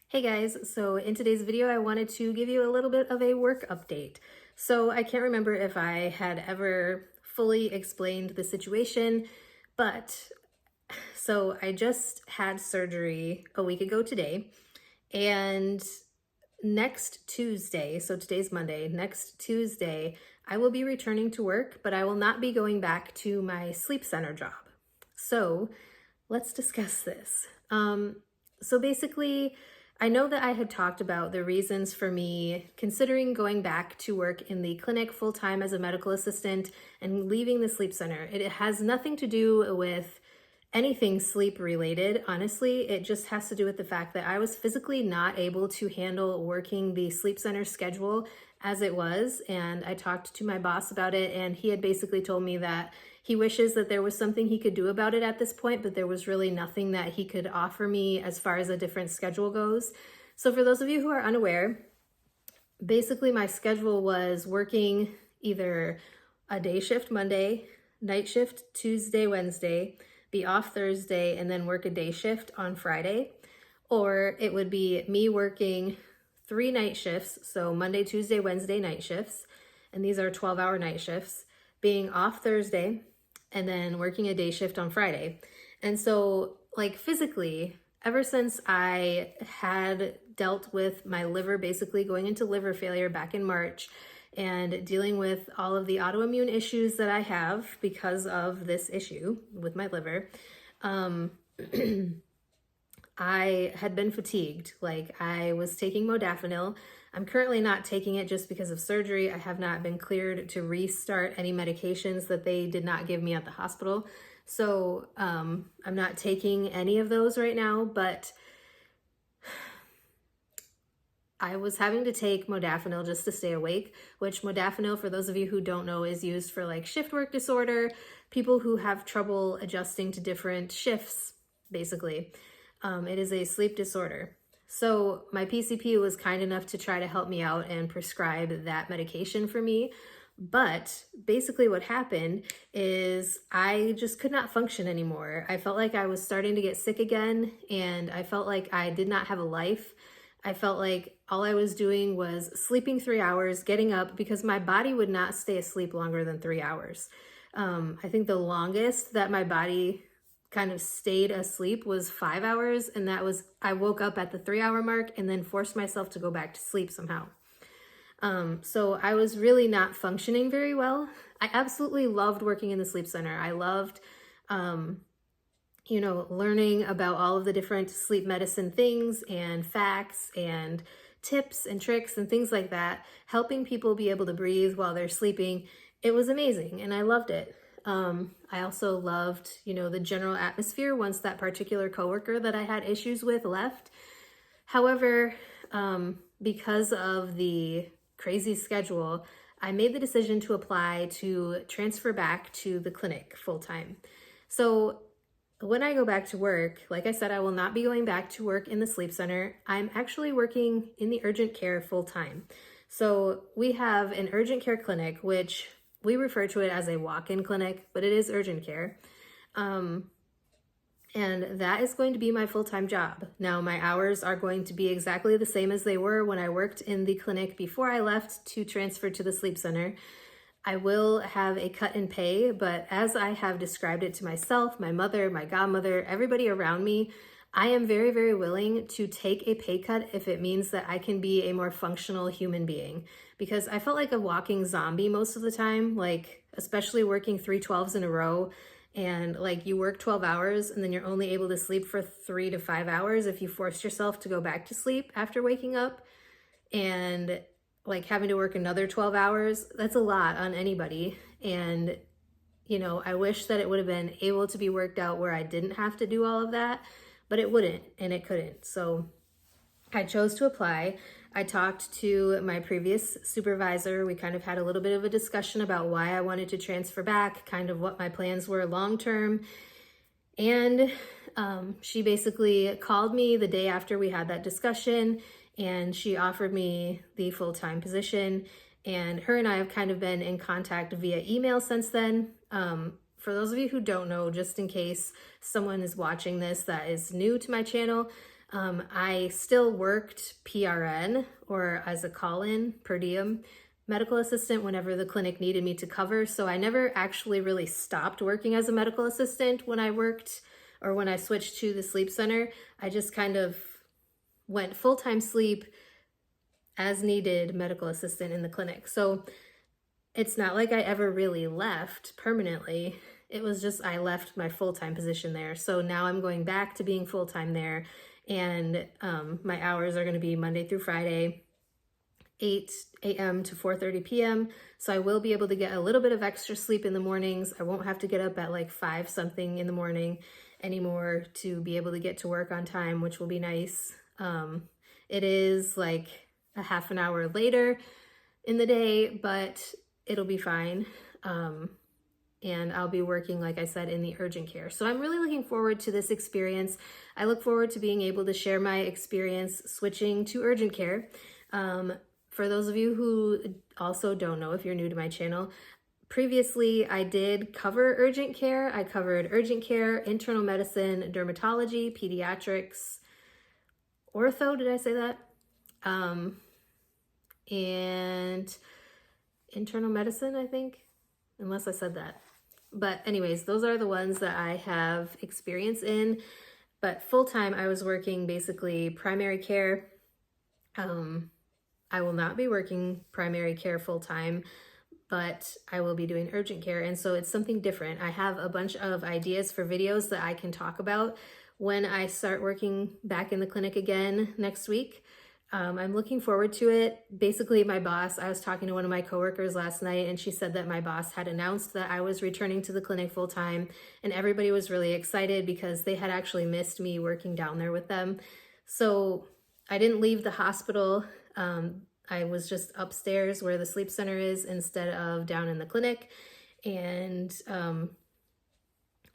Hey guys, so in today's video, I wanted to give you a little bit of a work update. So I can't remember if I had ever fully explained the situation, but so I just had surgery a week ago today, and next Tuesday, so today's Monday, next Tuesday, I will be returning to work, but I will not be going back to my sleep center job. So let's discuss this. So basically, I know that I had talked about the reasons for me considering going back to work in the clinic full time as a medical assistant and leaving the sleep center. It has nothing to do with anything sleep related. Honestly, it just has to do with the fact that I was physically not able to handle working the sleep center schedule as it was. And I talked to my boss about it, and he had basically told me that he wishes that there was something he could do about it at this point, but there was really nothing that he could offer me as far as a different schedule goes. So for those of you who are unaware, basically my schedule was working either a day shift Monday, night shift Tuesday, Wednesday, be off Thursday, and then work a day shift on Friday. Or it would be me working 3 night shifts, so Monday, Tuesday, Wednesday night shifts, and these are 12-hour night shifts, being off Thursday, and then working a day shift on Friday. And so, like, physically, ever since I had dealt with my liver basically going into liver failure back in March and dealing with all of the autoimmune issues that I have because of this issue with my liver, I had been fatigued. Like, I was taking modafinil. I'm currently not taking it just because of surgery. I have not been cleared to restart any medications that they did not give me at the hospital. So I'm not taking any of those right now, but I was having to take modafinil just to stay awake, which modafinil, for those of you who don't know, is used for like shift work disorder, people who have trouble adjusting to different shifts, basically. It is a sleep disorder. So my PCP was kind enough to try to help me out and prescribe that medication for me. But basically what happened is I just could not function anymore. I felt like I was starting to get sick again, and I felt like I did not have a life. I felt like all I was doing was sleeping 3 hours, getting up, because my body would not stay asleep longer than 3 hours. I think the longest that my body kind of stayed asleep was 5 hours, and that was, I woke up at the 3 hour mark and then forced myself to go back to sleep somehow. So I was really not functioning very well. I absolutely loved working in the sleep center. I loved, learning about all of the different sleep medicine things and facts and tips and tricks and things like that, helping people be able to breathe while they're sleeping. It was amazing, and I loved it. I also loved, the general atmosphere once that particular coworker that I had issues with left. However, because of the crazy schedule, I made the decision to apply to transfer back to the clinic full time. So when I go back to work, like I said, I will not be going back to work in the sleep center. I'm actually working in the urgent care full time. So we have an urgent care clinic, which we refer to it as a walk-in clinic, but it is urgent care. And that is going to be my full-time job. Now, my hours are going to be exactly the same as they were when I worked in the clinic before I left to transfer to the sleep center. I will have a cut in pay, but as I have described it to myself, my mother, my godmother, everybody around me, I am very, very willing to take a pay cut if it means that I can be a more functional human being. Because I felt like a walking zombie most of the time, like especially working 3 12s in a row, and like you work 12 hours and then you're only able to sleep for 3 to 5 hours if you force yourself to go back to sleep after waking up, and like having to work another 12 hours, that's a lot on anybody. And, I wish that it would have been able to be worked out where I didn't have to do all of that, but it wouldn't, and it couldn't. So I chose to apply. I talked to my previous supervisor. We kind of had a little bit of a discussion about why I wanted to transfer back, kind of what my plans were long term. And she basically called me the day after we had that discussion, and she offered me the full-time position. And her and I have kind of been in contact via email since then. For those of you who don't know, just in case someone is watching this that is new to my channel, I still worked PRN, or as a call-in, per diem medical assistant, whenever the clinic needed me to cover. So I never actually really stopped working as a medical assistant when I worked, or when I switched to the sleep center. I just kind of went full-time sleep, as needed medical assistant in the clinic. So it's not like I ever really left permanently. It was just I left my full-time position there. So now I'm going back to being full-time there, and my hours are going to be Monday through Friday, 8 a.m. to 4:30 p.m. So I will be able to get a little bit of extra sleep in the mornings. I won't have to get up at like 5 something in the morning anymore to be able to get to work on time, which will be nice. It is like a half an hour later in the day, but it'll be fine. And I'll be working, like I said, in the urgent care. So I'm really looking forward to this experience. I look forward to being able to share my experience switching to urgent care. For those of you who also don't know, if you're new to my channel, previously I did cover urgent care. I covered urgent care, internal medicine, dermatology, pediatrics, ortho, did I say that? And internal medicine, I think, unless I said that. But anyways, those are the ones that I have experience in. But full-time, I was working basically primary care. I will not be working primary care full-time, but I will be doing urgent care. And so it's something different. I have a bunch of ideas for videos that I can talk about when I start working back in the clinic again next week. I'm looking forward to it. Basically, my boss, I was talking to one of my coworkers last night, and she said that my boss had announced that I was returning to the clinic full time, and everybody was really excited because they had actually missed me working down there with them. So I didn't leave the hospital. I was just upstairs where the sleep center is instead of down in the clinic. And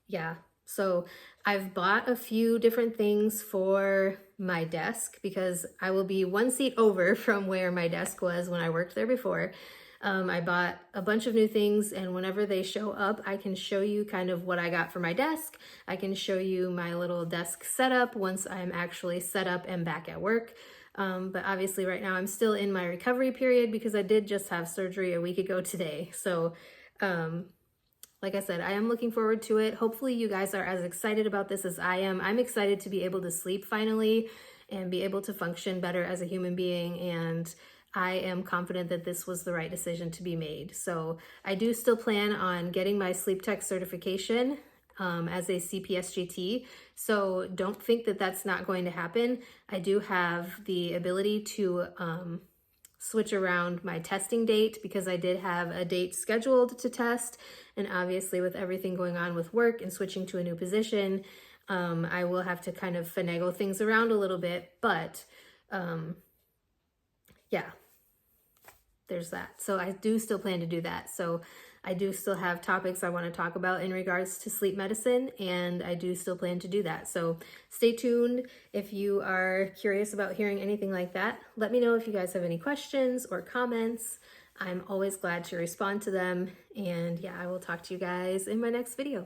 yeah, so I've bought a few different things for my desk because I will be one seat over from where my desk was when I worked there before. I bought a bunch of new things, and whenever they show up, I can show you kind of what I got for my desk. I can show you my little desk setup once I'm actually set up and back at work. But obviously right now I'm still in my recovery period because I did just have surgery a week ago today. So, like I said, I am looking forward to it. Hopefully you guys are as excited about this as I am. I'm excited to be able to sleep finally and be able to function better as a human being. And I am confident that this was the right decision to be made. So I do still plan on getting my sleep tech certification as a CPSGT. So don't think that that's not going to happen. I do have the ability to switch around my testing date because I did have a date scheduled to test. And obviously with everything going on with work and switching to a new position, I will have to kind of finagle things around a little bit, but yeah, there's that. So I do still plan to do that. So I do still have topics I want to talk about in regards to sleep medicine, and I do still plan to do that. So stay tuned if you are curious about hearing anything like that. Let me know if you guys have any questions or comments. I'm always glad to respond to them. And yeah, I will talk to you guys in my next video.